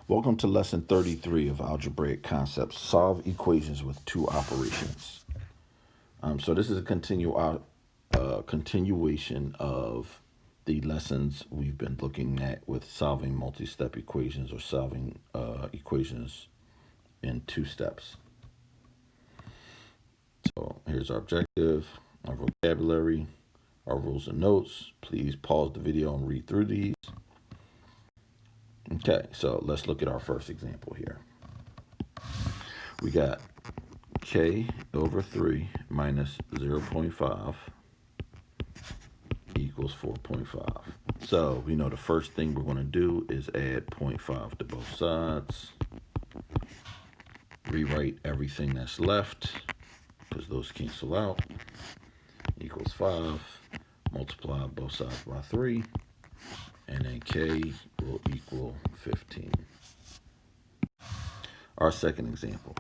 Welcome to lesson 33 of algebraic concepts. Solve equations with two operations. So this is a continuation of the lessons we've been looking at with solving multi-step equations or solving equations in two steps. So here's our objective, our vocabulary, our rules and notes. Please pause the video and read through these. Okay, so let's look at our first example here. We got k over 3 minus 0.5 equals 4.5. So we know the first thing we're going to do is add 0.5 to both sides. Rewrite everything that's left, because those cancel out, equals 5. Multiply both sides by 3, and then k will equal 15. Our second example.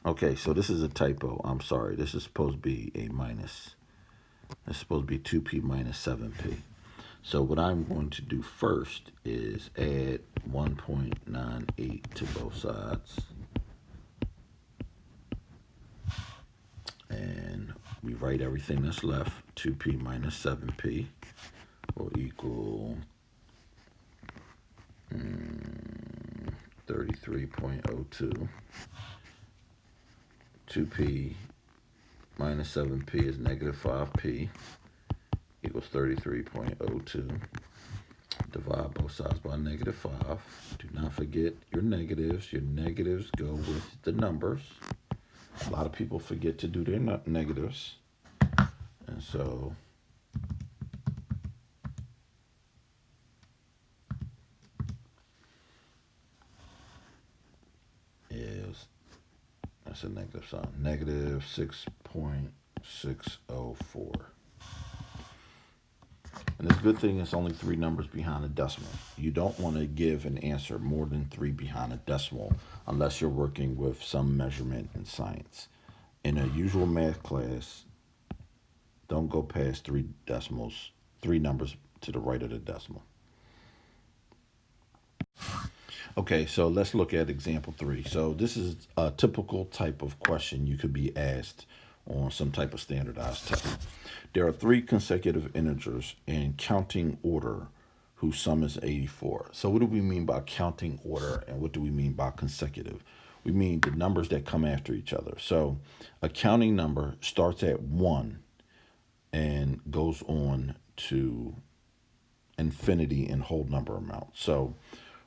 Okay, so this is a typo. I'm sorry. This is supposed to be a minus. It's supposed to be 2p minus 7p. So what I'm going to do first is add 1.98 to both sides. And we write everything that's left. 2p minus 7p will equal 33.02. 2p minus 7p is negative 5p equals 33.02. Divide both sides by negative 5. Do not forget your negatives. Your negatives go with the numbers. A lot of people forget to do their negatives. And so that's a negative sign. Negative 6.604. And the good thing is only 3 numbers behind a decimal. You don't want to give an answer more than 3 behind a decimal unless you're working with some measurement in science. In a usual math class, don't go past 3 decimals, 3 numbers to the right of the decimal. Okay, so let's look at example 3. So this is a typical type of question you could be asked on some type of standardized test. There are 3 consecutive integers in counting order whose sum is 84. So what do we mean by counting order, and what do we mean by consecutive? We mean the numbers that come after each other. So a counting number starts at 1 and goes on to infinity in whole number amount. So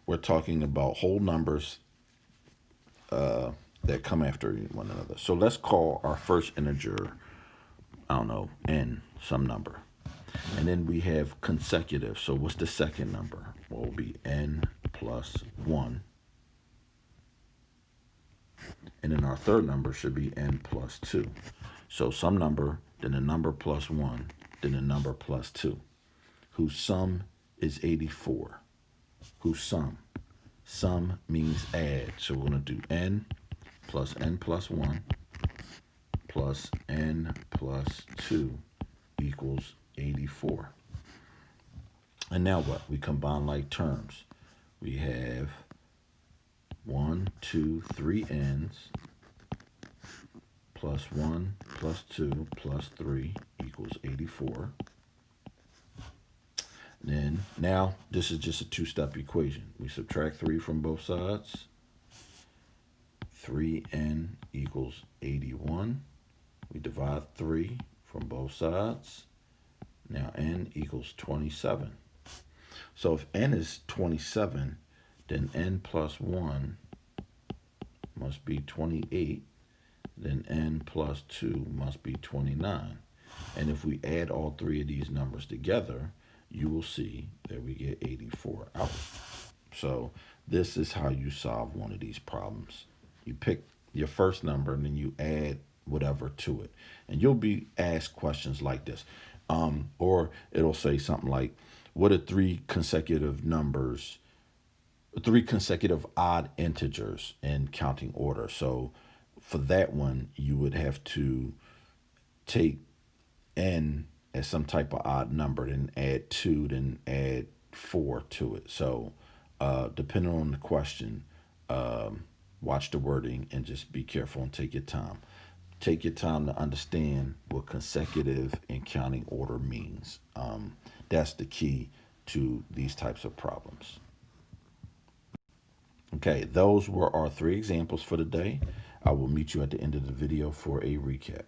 we're talking about whole numbers that come after one another. So let's call our first integer, I don't know, n, some number. And then we have consecutive. So what's the second number? Well, it will be n plus 1. And then our third number should be n plus 2. So some number, then a number plus 1, then a number plus 2, whose sum is 84. Whose sum? Sum means add. So we're going to do n plus 1 plus n plus 2 equals 84. And now what? We combine like terms. We have 1, 2, 3 n's plus 1 plus 2 plus 3 equals 84. Then now this is just a 2-step equation. We subtract 3 from both sides. 3n equals 81. We divide 3 from both sides. Now n equals 27. So if n is 27, then n plus 1 must be 28. Then n plus 2 must be 29. And if we add all 3 of these numbers together, you will see that we get 84 out. So this is how you solve one of these problems. You pick your first number and then you add whatever to it. And you'll be asked questions like this. Or it'll say something like, what are 3 consecutive numbers, 3 consecutive odd integers in counting order? So for that one, you would have to take n as some type of odd number, then add 2, then add 4 to it. So depending on the question, watch the wording and just be careful and take your time. Take your time to understand what consecutive and counting order means. That's the key to these types of problems. Okay, those were our 3 examples for the day. I will meet you at the end of the video for a recap.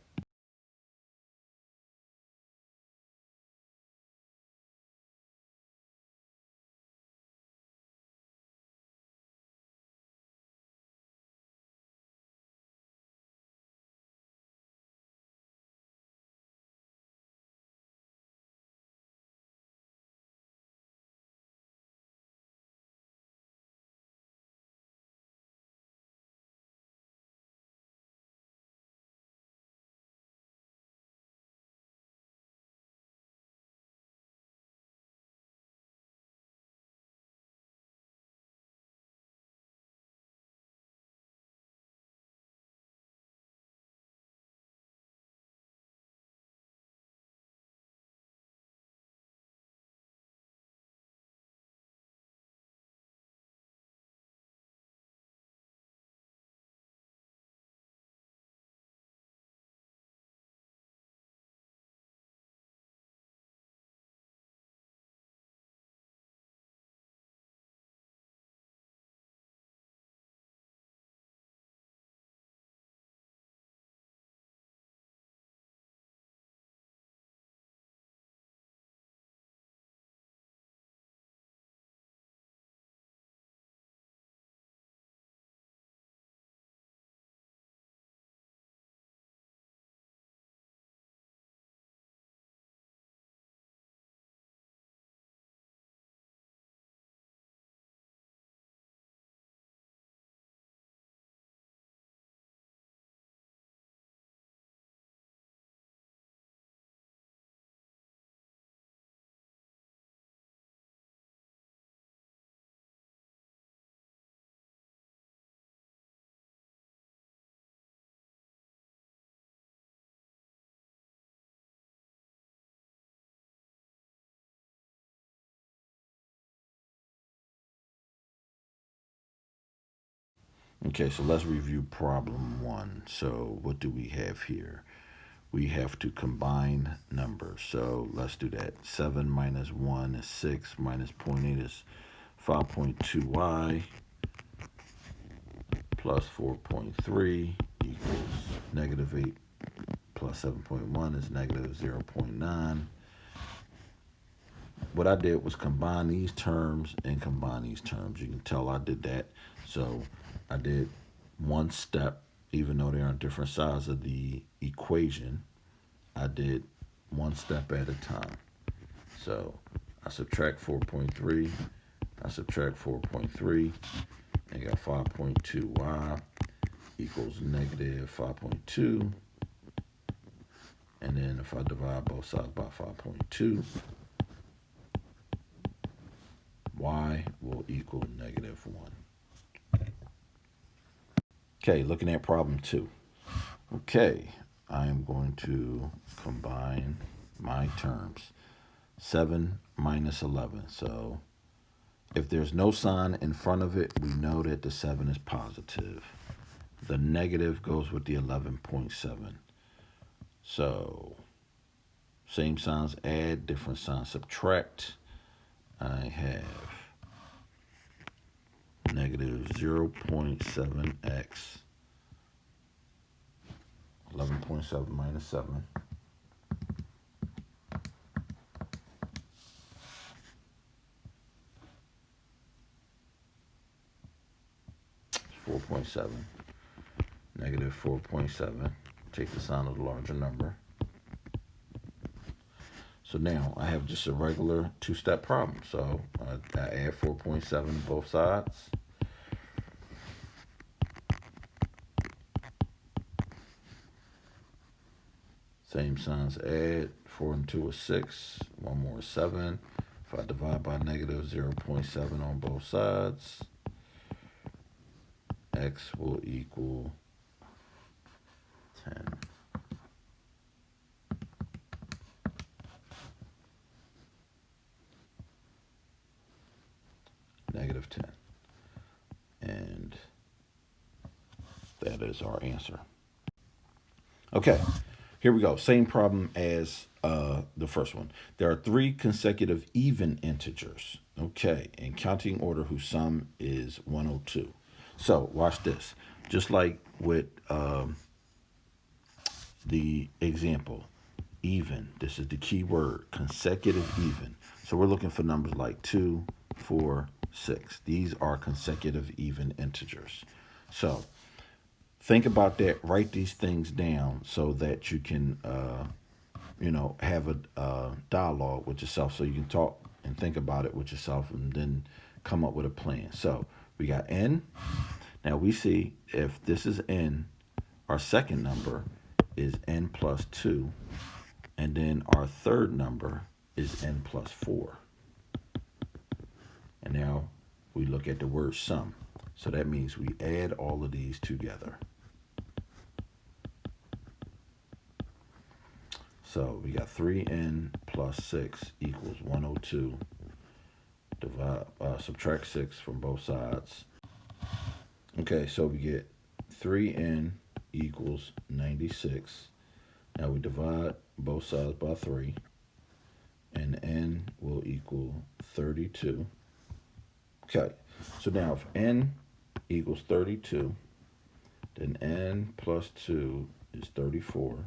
Okay, so let's review problem 1. So what do we have here? We have to combine numbers. So let's do that. 7 minus 1 is 6, minus 0.8 is 5.2y, plus 4.3 equals negative 8, plus 7.1 is negative 0.9. What I did was combine these terms and combine these terms. You can tell I did that. So I did one step, even though they're on different sides of the equation. I did one step at a time. So I subtract 4.3, I subtract 4.3, and got 5.2y equals negative 5.2. And then if I divide both sides by 5.2, y will equal negative 1. Okay, looking at problem 2. Okay, I am going to combine my terms. 7 minus 11. So if there's no sign in front of it, we know that the 7 is positive. The negative goes with the 11.7. So same signs add, different signs subtract. I have negative 0.7x, 11.7 minus 7. 4.7, negative 4.7. Take the sign of the larger number. So now I have just a regular 2-step problem. So I add 4.7 to both sides. Same signs add. 4 and 2 is 6. 1 more is 7. If I divide by negative 0.7 on both sides, x will equal 10. negative 10. And that is our answer. Okay, here we go. Same problem as the first one. There are 3 consecutive even integers. Okay, in counting order whose sum is 102. So watch this. Just like with the example, even. This is the key word, consecutive even. So we're looking for numbers like 2, 4, 6. These are consecutive even integers. So think about that. Write these things down so that you can, have a dialogue with yourself, so you can talk and think about it with yourself, and then come up with a plan. So we got n. Now we see if this is n, our second number is n plus 2, and then our third number is n plus 4. And now we look at the word sum. So that means we add all of these together. So we got 3n plus 6 equals 102. Subtract 6 from both sides. Okay, so we get 3n equals 96. Now we divide both sides by 3, and n will equal 32. Okay, so now if n equals 32, then n plus 2 is 34,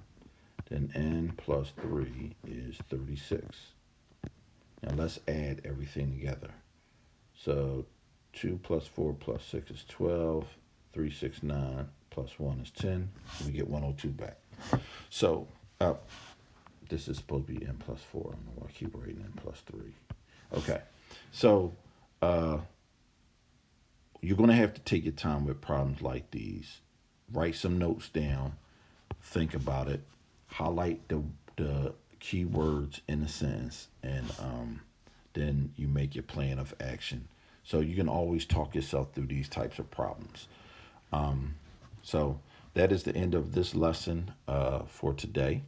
then n plus 3 is 36. Now let's add everything together. So 2 plus 4 plus 6 is 12, 3, 6, 9, plus 1 is 10, and we get 102 back. So this is supposed to be n plus 4. I don't know why I keep writing n plus 3. Okay, so you're going to have to take your time with problems like these. Write some notes down, think about it, highlight the key words in the sentence, and then you make your plan of action. So you can always talk yourself through these types of problems. So that is the end of this lesson for today.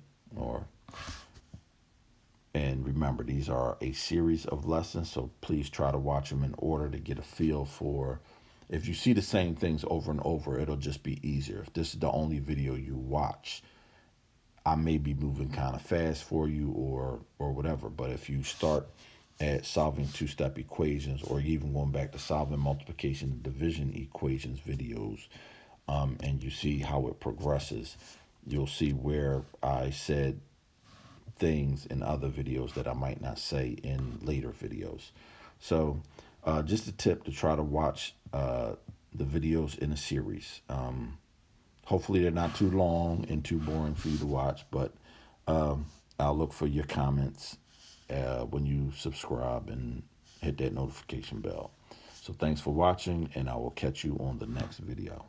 And remember, these are a series of lessons, so please try to watch them in order to get a feel for. If you see the same things over and over, it'll just be easier. If this is the only video you watch, I may be moving kind of fast for you or whatever. But if you start at solving two-step equations, or even going back to solving multiplication and division equations videos, and you see how it progresses, you'll see where I said things in other videos that I might not say in later videos. So just a tip to try to watch the videos in a series. Hopefully they're not too long and too boring for you to watch, but I'll look for your comments when you subscribe and hit that notification bell. So thanks for watching, and I will catch you on the next video.